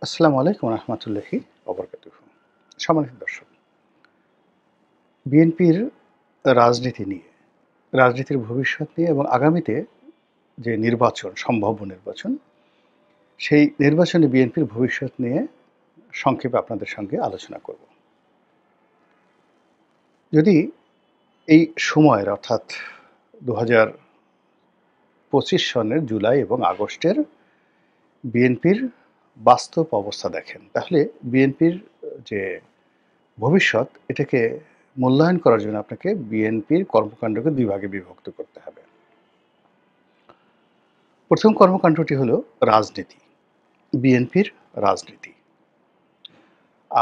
আসসালামু আলাইকুম রহমতুল্লাহি ওবরকাতুহু। সম্মানিত দর্শক, বিএনপির রাজনীতি নিয়ে, রাজনীতির ভবিষ্যৎ নিয়ে এবং আগামীতে যে নির্বাচন, সম্ভাব্য নির্বাচন, সেই নির্বাচনে বিএনপির ভবিষ্যৎ নিয়ে সংক্ষেপে আপনাদের সঙ্গে আলোচনা করব। যদি এই সময়ের অর্থাৎ ২০২৫ সনের জুলাই এবং আগস্টের বিএনপির বাস্তব অবস্থা দেখেন, তাহলে বিএনপির যে ভবিষ্যৎ এটাকে মূল্যায়ন করার জন্য আপনাকে বিএনপির কর্মকাণ্ডকে দুই ভাগে বিভক্ত করতে হবে। প্রথম কর্মকাণ্ডটি হলো রাজনীতি, বিএনপির রাজনীতি।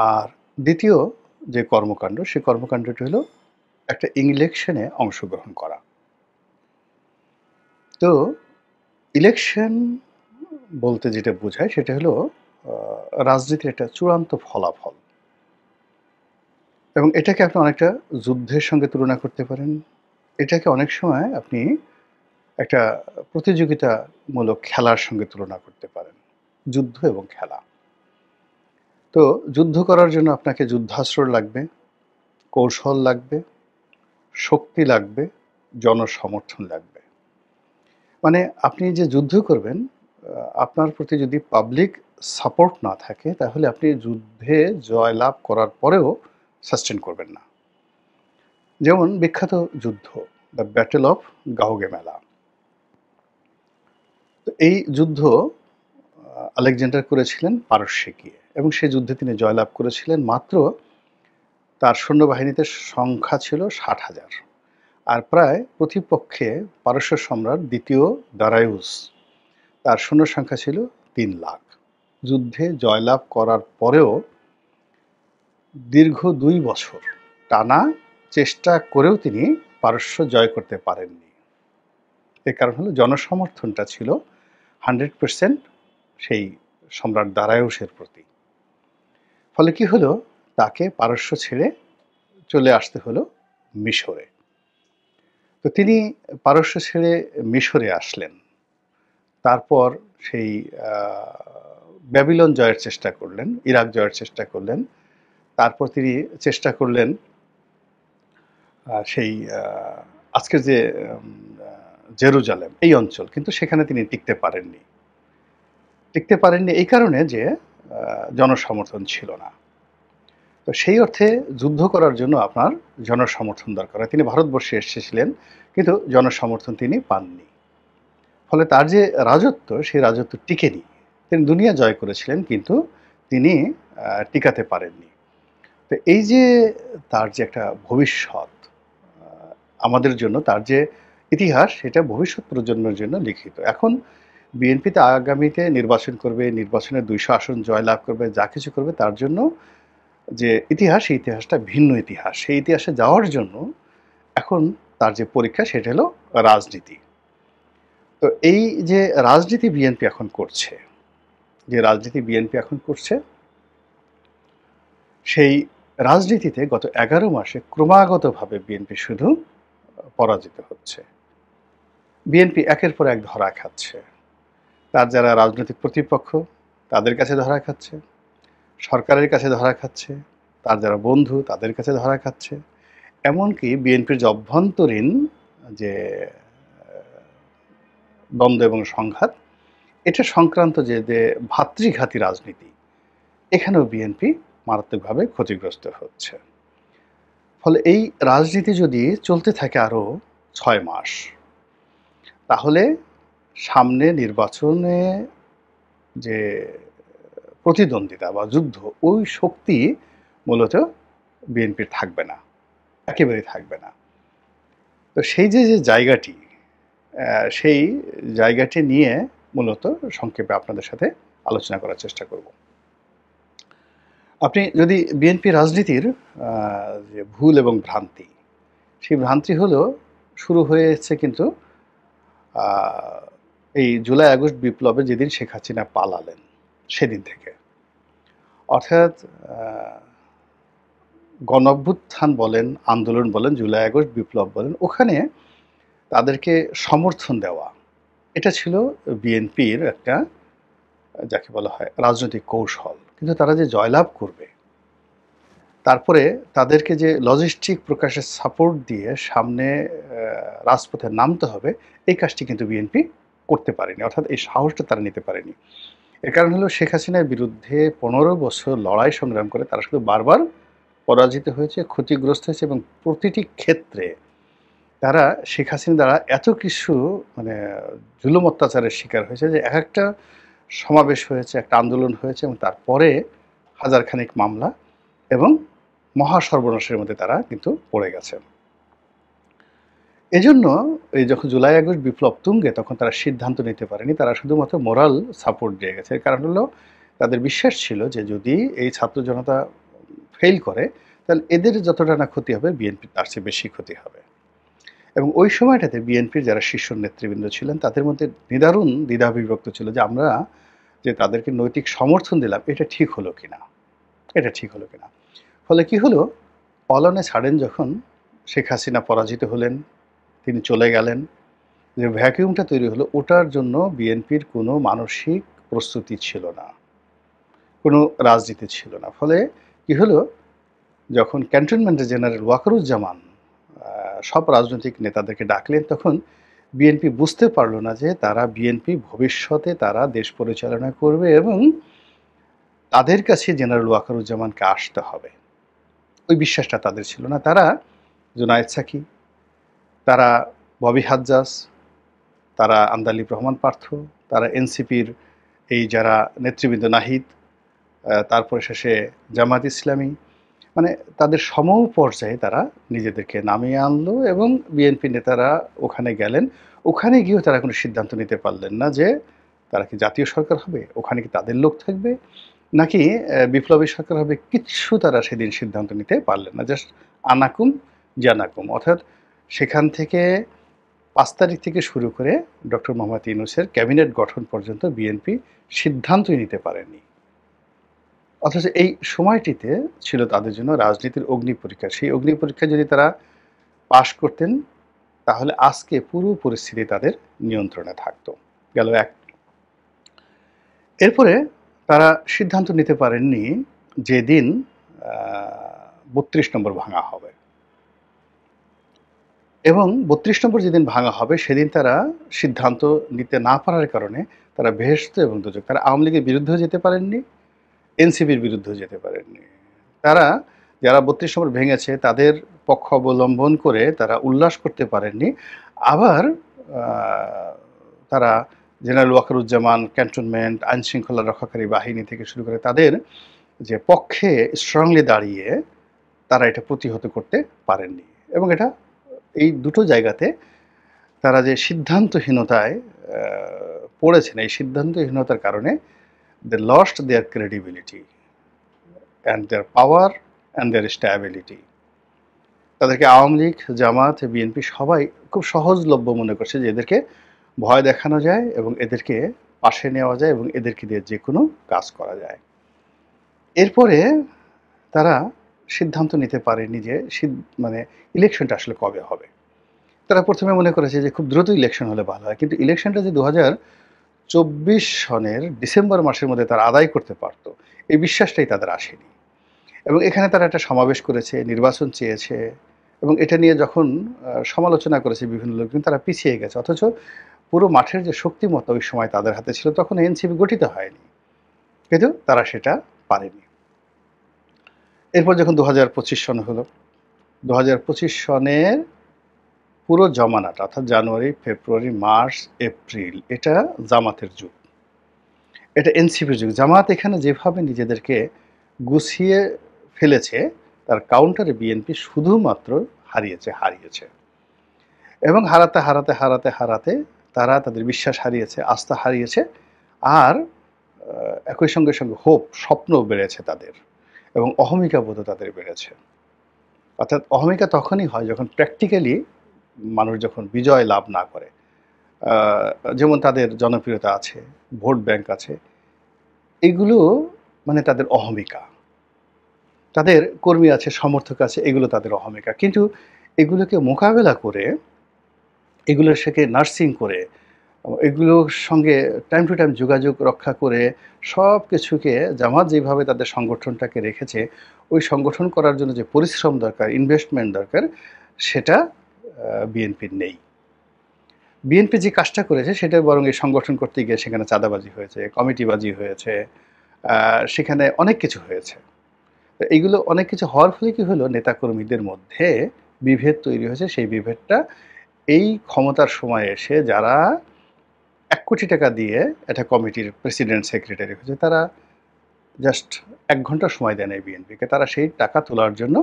আর দ্বিতীয় যে কর্মকাণ্ড, সেই কর্মকাণ্ডটি হলো একটা ইলেকশনে অংশগ্রহণ করা। তো ইলেকশন বলতে যেটা বোঝায় সেটা হলো রাজনীতির একটা চূড়ান্ত ফলাফল, এবং এটাকে আপনি অনেকটা যুদ্ধের সঙ্গে তুলনা করতে পারেন। এটাকে অনেক সময় আপনি একটা প্রতিযোগিতামূলক খেলার সঙ্গে তুলনা করতে পারেন, যুদ্ধ এবং খেলা। তো যুদ্ধ করার জন্য আপনাকে যুদ্ধাস্ত্র লাগবে, কৌশল লাগবে, শক্তি লাগবে, জনসমর্থন লাগবে। মানে আপনি যে যুদ্ধ করবেন, আপনার প্রতি যদি পাবলিক সাপোর্ট না থাকে, তাহলে আপনি যুদ্ধে জয়লাভ করার পরেও সাস্টেন করবেন না। যেমন বিখ্যাত যুদ্ধ, দ্য ব্যাটেল অফ গাউগেমেলা। তো এই যুদ্ধ আলেকজান্ডার করেছিলেন পারস্যে গিয়ে, এবং সেই যুদ্ধে তিনি জয়লাভ করেছিলেন। মাত্র তার সৈন্যবাহিনীতে সংখ্যা ছিল ৬০,০০০, আর প্রায় প্রতিপক্ষে পারস্য সম্রাট দ্বিতীয় দারায়ুস, তার সৈন্য সংখ্যা ছিল ৩,০০,০০০। যুদ্ধে জয়লাভ করার পরেও দীর্ঘ ২ বছর টানা চেষ্টা করেও তিনি পারস্য জয় করতে পারেননি। এর কারণ হলো জনসমর্থনটা ছিল 100% সেই সম্রাট দারায়ুসের প্রতি। ফলে কি হলো, তাকে পারস্য ছেড়ে চলে আসতে হলো মিশরে। তো তিনি পারস্য ছেড়ে মিশরে আসলেন। তারপর সেই ব্যাবিলন জয়ের চেষ্টা করলেন, ইরাক জয়ের চেষ্টা করলেন। তারপর তিনি চেষ্টা করলেন সেই আজকের যে জেরুজালেম, এই অঞ্চল, কিন্তু সেখানে তিনি টিকতে পারেননি। এই কারণে যে জনসমর্থন ছিল না। তো সেই অর্থে যুদ্ধ করার জন্য আপনার জনসমর্থন দরকার হয়। তিনি ভারতবর্ষে এসেছিলেন, কিন্তু জনসমর্থন তিনি পাননি। ফলে তার যে রাজত্ব, সেই রাজত্ব টিকেনি। তিনি দুনিয়া জয় করেছিলেন, কিন্তু তিনি টিকাতে পারেননি। তো এই যে তার যে একটা ভবিষ্যৎ আমাদের জন্য, তার যে ইতিহাস, সেটা ভবিষ্যৎ প্রজন্মের জন্য লিখিত। এখন বিএনপিতে আগামীতে নির্বাচন করবে, নির্বাচনে ২০০ আসন জয়লাভ করবে, যা কিছু করবে, তার জন্য যে ইতিহাস, সেই ইতিহাসটা ভিন্ন ইতিহাস। সেই ইতিহাসে যাওয়ার জন্য এখন তার যে পরীক্ষা, সেটা হলো রাজনীতি। তো এই যে রাজনীতি বিএনপি এখন করছে, সেই রাজনীতিতে গত ১১ মাসে ক্রমাগতভাবে বিএনপি শুধু পরাজিত হচ্ছে। বিএনপি একের পর এক ধরা খাচ্ছে। তার যারা রাজনৈতিক প্রতিপক্ষ, তাদের কাছে ধরা খাচ্ছে, সরকারের কাছে ধরা খাচ্ছে, তার যারা বন্ধু, তাদের কাছে ধরা খাচ্ছে। এমনকি বিএনপির যে অভ্যন্তরীণ যে দ্বন্দ্ব এবং সংঘাত, এটা সংক্রান্ত যে ভাতৃঘাতী রাজনীতি, এখানেও বিএনপি মারাত্মকভাবে ক্ষতিগ্রস্ত হচ্ছে। ফলে এই রাজনীতি যদি চলতে থাকে আরও ৬ মাস, তাহলে সামনে নির্বাচনে যে প্রতিদ্বন্দ্বিতা বা যুদ্ধ, ওই শক্তি মূলত বিএনপির থাকবে না, একেবারেই থাকবে না। তো সেই যে জায়গাটি, সেই জায়গাটি নিয়ে মূলত সংক্ষেপে আপনাদের সাথে আলোচনা করার চেষ্টা করব। আপনি যদি বিএনপি রাজনীতির যে ভুল এবং ভ্রান্তি, সেই ভ্রান্তি হলো শুরু হয়েছে কিন্তু এই জুলাই আগস্ট বিপ্লবে যেদিন শেখ হাসিনা পালালেন, সেদিন থেকে। অর্থাৎ গণঅভ্যুত্থান বলেন, আন্দোলন বলেন, জুলাই আগস্ট বিপ্লব বলেন, ওখানে তাদেরকে সমর্থন দেওয়া, এটা ছিল বিএনপির একটা যাকে বলা হয় রাজনৈতিক কৌশল। কিন্তু তারা যে জয়লাভ করবে, তারপরে তাদেরকে যে লজিস্টিক প্রকাশের সাপোর্ট দিয়ে সামনে রাজপথে নামতে হবে, এই কাজটি কিন্তু বিএনপি করতে পারেনি, অর্থাৎ এই সাহসটা তারা নিতে পারেনি। এর কারণ হলো শেখ হাসিনার বিরুদ্ধে ১৫ বছর লড়াই সংগ্রাম করে তারা শুধু বারবার পরাজিত হয়েছে, ক্ষতিগ্রস্ত হয়েছে, এবং প্রতিটি ক্ষেত্রে তারা শেখ হাসিনা দ্বারা এত কিছু মানে জুলুম অত্যাচারের শিকার হয়েছে যে এক একটা সমাবেশ হয়েছে, একটা আন্দোলন হয়েছে, এবং তারপরে হাজারখানেক মামলা এবং মহা সর্বনাশের মধ্যে তারা কিন্তু পড়ে গেছে। এজন্য এই যখন জুলাই আগস্ট বিপ্লব তুঙ্গে, তখন তারা সিদ্ধান্ত নিতে পারেনি, তারা শুধুমাত্র মোরাল সাপোর্ট দিয়ে গেছে। এর কারণ হলো তাদের বিশ্বাস ছিল যে যদি এই ছাত্র জনতা ফেল করে, তাহলে এদের যতটা না ক্ষতি হবে, বিএনপির তার চেয়ে বেশি ক্ষতি হবে। এবং ওই সময়টাতে বিএনপির যারা শীর্ষ নেতৃবৃন্দ ছিলেন, তাদের মধ্যে নিদারুণ দ্বিধাবিভক্ত ছিল যে আমরা যে তাদেরকে নৈতিক সমর্থন দিলাম, এটা ঠিক হলো কিনা, এটা ঠিক হলো কিনা। ফলে কি হলো, অল অন এ সাডেন যখন শেখ হাসিনা পরাজিত হলেন, তিনি চলে গেলেন, যে ভ্যাকিউমটা তৈরি হলো, ওটার জন্য বিএনপির কোনো মানসিক প্রস্তুতি ছিল না, কোনো রাজনীতি ছিল না। ফলে কি হলো, যখন ক্যান্টনমেন্টের জেনারেল ওয়াকারুজ্জামান সব রাজনৈতিক নেতাদেরকে ডাকলেন, তখন বিএনপি বুঝতে পারলো না যে তারা বিএনপি ভবিষ্যতে তারা দেশ পরিচালনা করবে এবং তাদের কাছে জেনারেল ওয়াকারুজ্জামানকে আসতে হবে। ওই বিশ্বাসটা তাদের ছিল না। তারা জুনায়েদ সাকি, তারা ববি হাজ্জাজ, তারা আন্দালিব রহমান পার্থ, তারা এনসিপির এই যারা নেতৃবৃন্দ নাহিদ, তারপরে শেষে জামাত ইসলামী, মানে তাদের সম পর্যায়ে তারা নিজেদেরকে নামিয়ে আনলো, এবং বিএনপি নেতারা ওখানে গেলেন। ওখানে গিয়েও তারা কোনো সিদ্ধান্ত নিতে পারলেন না যে তারা কি জাতীয় সরকার হবে, ওখানে কি তাদের লোক থাকবে, নাকি বিপ্লবী সরকার হবে, কিচ্ছু তারা সেদিন সিদ্ধান্ত নিতে পারলেন না। জাস্ট আনাকুম জানাকুম, অর্থাৎ সেখান থেকে ৫ তারিখ থেকে শুরু করে ডক্টর মোহাম্মদ ইউনূসের ক্যাবিনেট গঠন পর্যন্ত বিএনপি সিদ্ধান্তই নিতে পারেনি। অথচ এই সময়টিতে ছিল তাদের জন্য রাজনীতির অগ্নি পরীক্ষা। সেই অগ্নি পরীক্ষা যদি তারা পাশ করতেন, তাহলে আজকে পুরো পরিস্থিতি তাদের নিয়ন্ত্রণে থাকতো। গেল এক। এরপরে তারা সিদ্ধান্ত নিতে পারেননি যেদিন ৩২ নম্বর ভাঙা হবে, এবং ৩২ নম্বর যেদিন ভাঙা হবে সেদিন তারা সিদ্ধান্ত নিতে না পারার কারণে তারা বেহেশত এবং দোজখ, তারা আওয়ামী লীগের বিরুদ্ধেও যেতে পারেননি, এনসিপির বিরুদ্ধেও যেতে পারেননি। তারা যারা ৩২ নম্বর ভেঙেছে তাদের পক্ষ অবলম্বন করে তারা উল্লাস করতে পারেননি। আবার তারা জেনারেল ওয়াকারুজ্জামান, ক্যান্টনমেন্ট, আইনশৃঙ্খলা রক্ষাকারী বাহিনী থেকে শুরু করে তাদের যে পক্ষে স্ট্রংলি দাঁড়িয়ে তারা এটা প্রতিহত করতে পারেননি। এবং এটা এই দুটো জায়গাতে তারা যে সিদ্ধান্তহীনতায় পড়েছেন, এই সিদ্ধান্তহীনতার কারণে they lost their credibility and their power and their stability. তাদেরকে আওয়ামী লীগ, জামাত, বিএনপি সবাই খুব সহজলভ্য মনে করছে যে এদেরকে ভয় দেখানো যায় এবং এদেরকে পাশে নেওয়া যায় এবং এদেরকে দিয়ে যে কোনো কাজ করা যায়। এরপরে তারা সিদ্ধান্ত নিতে পারেনি যে মানে ইলেকশনটা আসলে কবে হবে। তারা প্রথমে মনে করেছে যে খুব দ্রুত ইলেকশন হলে ভালো হয়, কিন্তু ইলেকশনটা যে ২০২৪ সনের ডিসেম্বর মাসের মধ্যে তারা আদায় করতে পারত, এই বিশ্বাসটাই তাদের আসেনি। এবং এখানে তারা একটা সমাবেশ করেছে, নির্বাচন চেয়েছে, এবং এটা নিয়ে যখন সমালোচনা করেছে বিভিন্ন লোকজন, তারা পিছিয়ে গেছে। অথচ পুরো মাঠের যে শক্তিমত্তা ওই সময় তাদের হাতে ছিল, তখন এনসিপি গঠিত হয়নি, কিন্তু তারা সেটা পারেনি। এরপর যখন ২০২৫ সন হলো, ২০২৫ সনের পুরো জমানাটা, অর্থাৎ জানুয়ারি, ফেব্রুয়ারি, মার্চ, এপ্রিল, এটা জামাতের যুগ, এটা এনসিপির যুগ। জামাত এখানে যেভাবে নিজেদেরকে গুছিয়ে ফেলেছে, তার কাউন্টারে বিএনপি শুধুমাত্র হারিয়েছে এবং হারাতে তারা তাদের বিশ্বাস হারিয়েছে, আস্থা হারিয়েছে, আর একই সঙ্গে স্বপ্ন বেড়েছে তাদের, এবং অহমিকা বোধও তাদের বেড়েছে। অর্থাৎ অহমিকা তখনই হয় যখন প্র্যাকটিক্যালি মানুষ যখন বিজয় লাভ না করে। যেমন তাদের জনপ্রিয়তা আছে, ভোট ব্যাংক আছে, এগুলো মানে তাদের অহমিকা। তাদের কর্মী আছে, সমর্থক আছে, এগুলো তাদের অহমিকা। কিন্তু এগুলোকে মোকাবেলা করে, এগুলোর সাথে নার্সিং করে এগুলোর সঙ্গে টাইম টু টাইম যোগাযোগ রক্ষা করে সব কিছুকে জামাত যেভাবে তাদের সংগঠনটাকে রেখেছে, ওই সংগঠন করার জন্য যে পরিশ্রম দরকার, ইনভেস্টমেন্ট দরকার, সেটা বিএনপির নেই। বিএনপি যে কাজটা করেছে সেটা বরং এই সংগঠন করতে গিয়ে সেখানে চাঁদাবাজি হয়েছে, কমিটিবাজি হয়েছে, সেখানে অনেক কিছু হয়েছে। তো এইগুলো অনেক কিছু হওয়ার ফলে কি হলো, নেতাকর্মীদের মধ্যে বিভেদ তৈরি হয়েছে। সেই বিভেদটা এই ক্ষমতার সময় এসে যারা ১ কোটি টাকা দিয়ে একটা কমিটির প্রেসিডেন্ট সেক্রেটারি হয়েছে, তারা জাস্ট ১ ঘন্টা সময় দেয় নাই বিএনপিকে। তারা সেই টাকা তোলার জন্য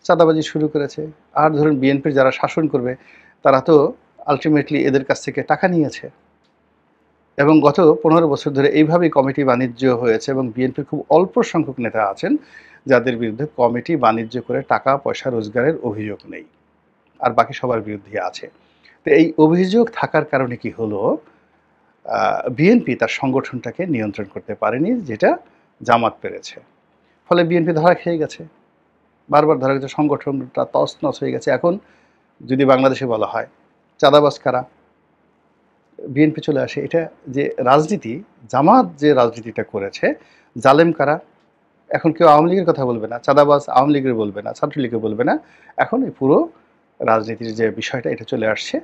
চাঁদাবাজি শুরু করেছে। আর ধরুন বিএনপির যারা শাসন করবে তারা তো আলটিমেটলি এদের কাছ থেকে টাকা নিয়েছে, এবং গত ১৫ বছর ধরে এইভাবেই কমিটি বাণিজ্য হয়েছে। এবং বিএনপির খুব অল্প সংখ্যক নেতা আছেন যাদের বিরুদ্ধে কমিটি বাণিজ্য করে টাকা পয়সা রোজগারের অভিযোগ নেই, আর বাকি সবার বিরুদ্ধে আছে। তো এই অভিযোগ থাকার কারণে কি হলো, বিএনপি তার সংগঠনটাকে নিয়ন্ত্রণ করতে পারেনি, যেটা জামাত পেরেছে। ফলে বিএনপি ধরা খেয়ে গেছে, বারবার ধরা গেছে, সংগঠনটা তছনছ হয়ে গেছে। এখন যদি বাংলাদেশে বলা হয় চাঁদাবাজ কারা, বিএনপি চলে আসে। এটা যে রাজনীতি, জামাত যে রাজনীতিটা করেছে, জালেম কারা, এখন কেউ আওয়ামী লীগের কথা বলবে না, চাঁদাবাজ আওয়ামী লীগের বলবে না, ছাত্রলীগের বলবে না। এখন এই পুরো রাজনীতির যে বিষয়টা, এটা চলে আসছে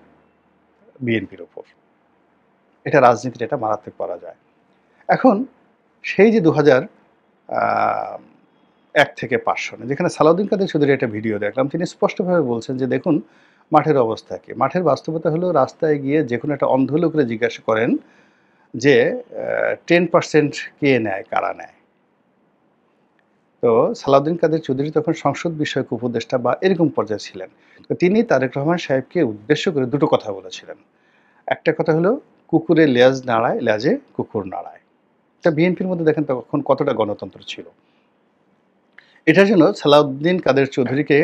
বিএনপির ওপর। এটা রাজনীতির এটা মারাত্মক করা যায়। এখন সেই যে ২০০১ থেকে ৫ সনে, যেখানে সালাউদ্দিন কাদের চৌধুরী একটা ভিডিও দেখলাম, তিনি স্পষ্টভাবে বলছেন যে দেখুন মাঠের অবস্থা কি। মাঠের বাস্তবতা হলো, রাস্তায় গিয়ে যে কোনো একটা অন্ধ লোকরে জিজ্ঞাসা করেন যে 10% কে নেয়, কারা নেয়। তো সালাউদ্দিন কাদের চৌধুরী তখন সংসদ বিষয়ক উপদেষ্টা বা এরকম পর্যায়ে ছিলেন। তো তিনি তারেক রহমান সাহেবকে উদ্দেশ্য করে দুটো কথা বলেছিলেন। একটা কথা হলো, কুকুরে লেজ নাড়ায়, লেজে কুকুর নাড়ায়। তা বিএনপির মধ্যে দেখেন তখন কতটা গণতন্ত্র ছিল। এটার জন্য সালাউদ্দিন কাদের চৌধুরীকে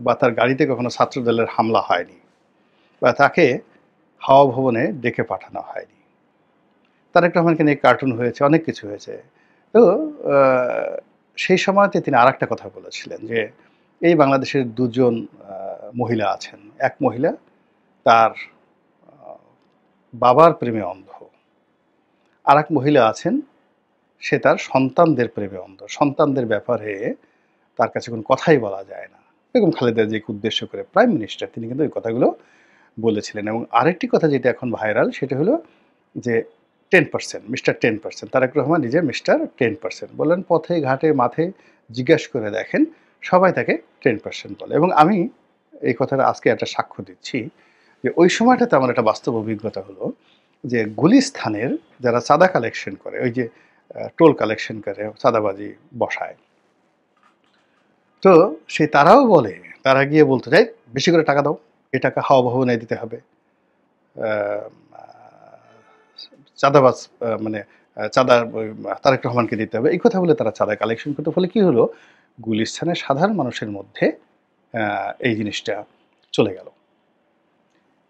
বা তার গাড়িতে কখনো ছাত্রদলের হামলা হয়নি, বা তাকে হাওয়া ভবনে ডেকে পাঠানো হয়নি। তারেক রহমানকে নিয়ে কার্টুন হয়েছে, অনেক কিছু হয়েছে। তো সেই সময়তে তিনি আরেকটা কথা বলেছিলেন যে এই বাংলাদেশের দুজন মহিলা আছেন। এক মহিলা তার বাবার প্রেমে অন্ধ, আর এক মহিলা আছেন সে তার সন্তানদের প্রেমে অন্ধ। সন্তানদের ব্যাপারে তার কাছে কোনো কথাই বলা যায় না। বেগম খালেদা জিয়াকে উদ্দেশ্য করে প্রাইম মিনিস্টার তিনি কিন্তু ওই কথাগুলো বলেছিলেন। এবং আরেকটি কথা যেটা এখন ভাইরাল, সেটা হলো যে 10%, মিস্টার 10%, তারেক রহমান নিজে মিস্টার 10% বলেন। পথে ঘাটে মাঠে জিজ্ঞাসা করে দেখেন, সবাই তাকে 10% বলে। এবং আমি এই কথাটা আজকে একটা সাক্ষ্য দিচ্ছি যে ওই সময়টাতে আমার একটা বাস্তব অভিজ্ঞতা হলো যে গুলিস্তানের যারা চাঁদা কালেকশন করে, ওই যে টোল কালেকশন করে, চাঁদাবাজি বসায়, তো সেই তারাও বলে, তারা গিয়ে বলতে চাই বেশি করে টাকা দাও, এ টাকা হাওয়া ভবনে দিতে হবে। চাঁদাবাজ মানে চাঁদা তারেক রহমানকে দিতে হবে, এই কথা বলে তারা চাঁদা কালেকশন করতে। ফলে কি হলো, গুলিস্তানের সাধারণ মানুষের মধ্যে এই জিনিসটা চলে গেল।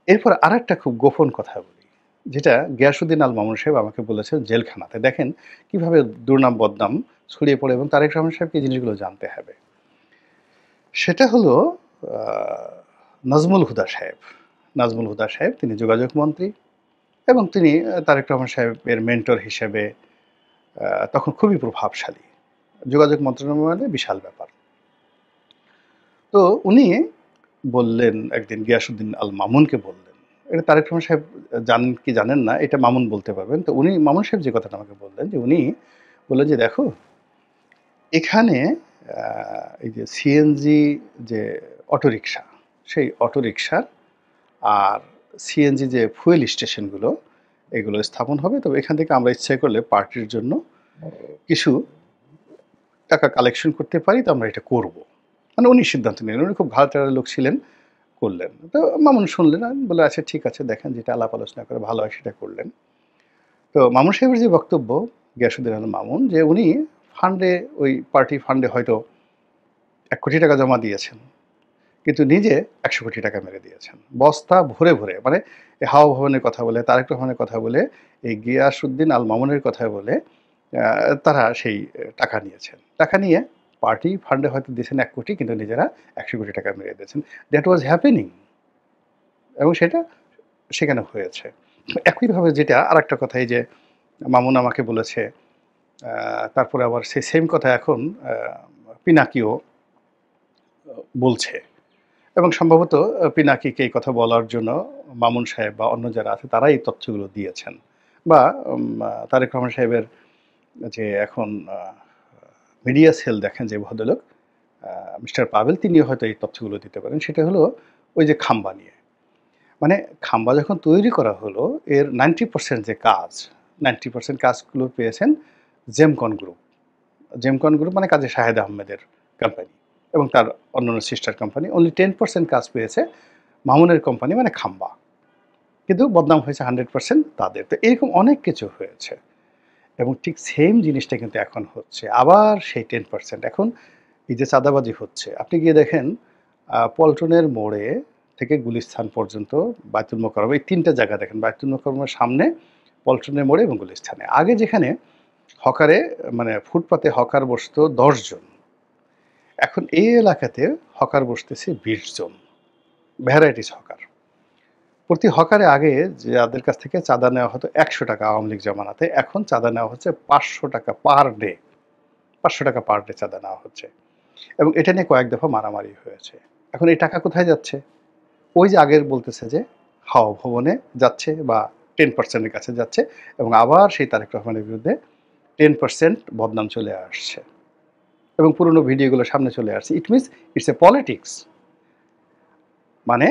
এরপর আর একটা খুব গোপন কথা বলি, যেটা গিয়াসউদ্দিন আল মামুন সাহেব আমাকে বলেছেন জেলখানাতে। দেখেন কিভাবে দুর্নাম বদনাম ছড়িয়ে পড়ে, এবং তারেক রহমান সাহেবকে এই জিনিসগুলো জানতে হবে। সেটা হলো নাজমুল হুদা সাহেব। নাজমুল হুদা সাহেব তিনি যোগাযোগ মন্ত্রী, এবং তিনি তারেক রহমান সাহেবের মেন্টর হিসেবে তখন খুবই প্রভাবশালী। যোগাযোগ মন্ত্রণালয়ে বিশাল ব্যাপার। তো উনি বললেন একদিন, গিয়াসউদ্দিন আল মামুনকে বললেন, এটা তারেক রহমান সাহেব জানেন কি জানেন না, এটা মামুন বলতে পারবেন। তো উনি, মামুন সাহেব যে কথাটা আমাকে বললেন, যে উনি বললেন যে দেখো এখানে এই যে সিএনজি যে অটোরিকশা, সেই অটোরিকশার আর সিএনজি যে ফুয়েল স্টেশনগুলো, এগুলো স্থাপন হবে। তবে এখান থেকে আমরা ইচ্ছা করলে পার্টির জন্য কিছু টাকা কালেকশন করতে পারি, তো আমরা এটা করব। মানে উনি সিদ্ধান্ত নিলেন, উনি খুব ভালো টাড়া লোক ছিলেন, করলেন। তো মামুন শুনলেন, বলে আচ্ছা ঠিক আছে, দেখেন যেটা আলাপ আলোচনা করে ভালো হয় সেটা করলেন। তো মামুন সাহেবের যে বক্তব্য, গিয়াসউদ্দিন আল মামুন, যে উনি ফান্ডে, ওই পার্টি ফান্ডে হয়তো ১ কোটি টাকা জমা দিয়েছেন, কিন্তু নিজে ১০০ কোটি টাকা মেরে দিয়েছেন বস্তা ভরে ভরে। মানে এই হাওয়া ভবনের কথা বলে, তারেক রহমানের কথা বলে, এই গিয়াসউদ্দিন আল মামুনের কথা বলে তারা সেই টাকা নিয়েছেন। টাকা নিয়ে পার্টি ফান্ডে হয়তো দিয়েছেন ১ কোটি, কিন্তু নিজেরা ১০০ কোটি টাকা মেরে দিয়েছেন। দ্যাট ওয়াজ হ্যাপেনিং, এবং সেটা সেখানে হয়েছে। একইভাবে যেটা আরেকটা কথা, এই যে মামুন আমাকে বলেছে, তারপরে আবার সেই সেম কথা এখন পিনাকিও বলছে, এবং সম্ভবত পিনাকিকে এই কথা বলার জন্য মামুন সাহেব বা অন্য যারা আছে তারা এই তথ্যগুলো দিয়েছেন, বা তারেক রহমান সাহেবের যে এখন মিডিয়া সেল দেখেন যে ভদ্রলোক মিস্টার পাভেল, তিনিও হয়তো এই তথ্যগুলো দিতে পারেন। সেটা হলো ওই যে খাম্বা নিয়ে, মানে খাম্বা যখন তৈরি করা হলো, এর 90% যে কাজ, 90% কাজগুলো পেয়েছেন জেমকন গ্রুপ। জেমকন গ্রুপ মানে কাজী শাহেদ আহমেদের কোম্পানি এবং তার অন্যান্য সিস্টার কোম্পানি। অনলি 10% কাজ পেয়েছে মামুনের কোম্পানি মানে খাম্বা, কিন্তু বদনাম হয়েছে 100% তাদের। তো এরকম অনেক কিছু হয়েছে, এবং ঠিক সেম জিনিসটা কিন্তু এখন হচ্ছে আবার সেই 10%। এখন এই যে চাঁদাবাজি হচ্ছে, আপনি গিয়ে দেখেন পল্টনের মোড়ে থেকে গুলিস্তান পর্যন্ত, বায়তুল মোকাররম, এই 3টা জায়গা দেখেন, বায়তুল মোকাররমের সামনে, পল্টনের মোড়ে এবং গুলিস্তানে। আগে যেখানে হকারে মানে ফুটপাতে হকার বসতো 10 জন, এখন এই এলাকাতে হকার বসতেছে 20 জন, ভ্যারাইটিস হকার। প্রতি হকারে আগে যাদের কাছ থেকে চাঁদা নেওয়া হতো 100 টাকা আওয়ামী লীগ জমানাতে, এখন চাঁদা নেওয়া হচ্ছে 500 টাকা পার ডে। 500 টাকা পার ডে চাঁদা নেওয়া হচ্ছে, এবং এটা নিয়ে কয়েক দফা মারামারি হয়েছে। এখন এই টাকা কোথায় যাচ্ছে? ওই যে আগের বলতেছে যে হাওয়া ভবনে যাচ্ছে বা 10%-এর কাছে যাচ্ছে, এবং আবার সেই তারেক রহমানের বিরুদ্ধে 10% বদনাম চলে আসছে, এবং পুরনো ভিডিওগুলো সামনে চলে আসছে। It means it's a politics, মানে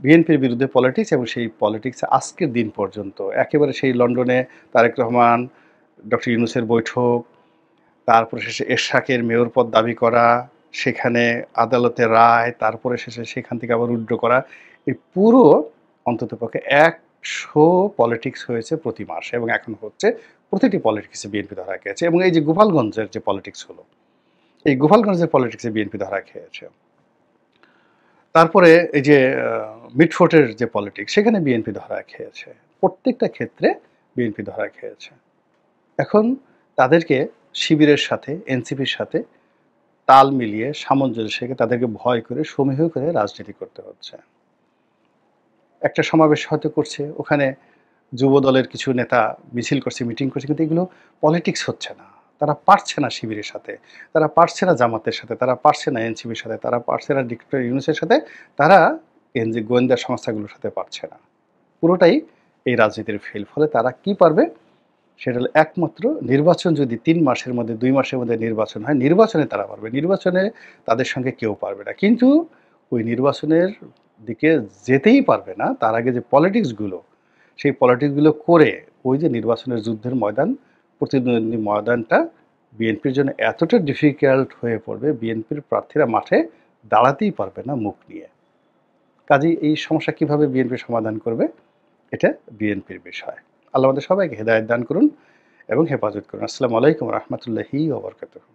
বিএনপির বিরুদ্ধে পলিটিক্স, এবং সেই পলিটিক্স আজকের দিন পর্যন্ত একেবারে সেই লন্ডনে তারেক রহমান, ডক্টর ইউনূসের বৈঠক, তারপরে শেষে এরশাকের মেয়র পদ দাবি করা, সেখানে আদালতের রায়, তারপরে শেষে সেখান থেকে আবার উইথড্র করা, এই পুরো অন্ততপক্ষে 100 পলিটিক্স হয়েছে প্রতি মাসে, এবং এখন হচ্ছে। প্রতিটি পলিটিক্সে বিএনপি ধরা খেয়েছে, এবং এই যে গোপালগঞ্জের যে পলিটিক্স হলো, এই গোপালগঞ্জের পলিটিক্সে বিএনপি ধরা খেয়েছে। তারপরে এই যে মিটফোর্টের যে পলিটিক্স, সেখানে বিএনপি ধরা খেয়েছে। প্রত্যেকটা ক্ষেত্রে বিএনপি ধরা খেয়েছে। এখন তাদেরকে শিবিরের সাথে, এনসিপির সাথে তাল মিলিয়ে, সামঞ্জস্য রেখে, তাদেরকে ভয় করে, সমীহ করে রাজনীতি করতে হচ্ছে। একটা সমাবেশ হয়তো করছে, ওখানে যুব দলের কিছু নেতা মিছিল করছে, মিটিং করছে, কিন্তু এগুলো পলিটিক্স হচ্ছে না। তারা পারছে না শিবিরের সাথে, তারা পারছে না জামাতের সাথে, তারা পারছে না এনসিপির সাথে, তারা পারছে না ডক্টর ইউনূসের সাথে, তারা গোয়েন্দা সংস্থাগুলোর সাথে পারছে না। পুরোটাই এই রাজনীতির ফেল। ফলে তারা কি পারবে? সেটা হলো একমাত্র নির্বাচন, যদি 3 মাসের মধ্যে, 2 মাসের মধ্যে নির্বাচন হয়, নির্বাচনে তারা পারবে। নির্বাচনে তাদের সঙ্গে কেউ পারবে না। কিন্তু ওই নির্বাচনের দিকে যেতেই পারবে না, তার আগে যে পলিটিক্সগুলো, সেই পলিটিক্সগুলো করে ওই যে নির্বাচনের যুদ্ধের ময়দান, প্রতিদ্বন্দ্বী ময়দানটা বিএনপির জন্য এতটা ডিফিকাল্ট হয়ে পড়বে, বিএনপির প্রার্থীরা মাঠে দাঁড়াতেই পারবে না মুখ নিয়ে। কাজেই এই সমস্যা কিভাবে বিএনপি সমাধান করবে, এটা বিএনপির বিষয়। আল্লাহ আমাদের সবাইকে হেদায়েত দান করুন এবং হেফাজত করুন। আসসালামু আলাইকুম রহমতুল্লাহি ওয়া বারাকাতুহু।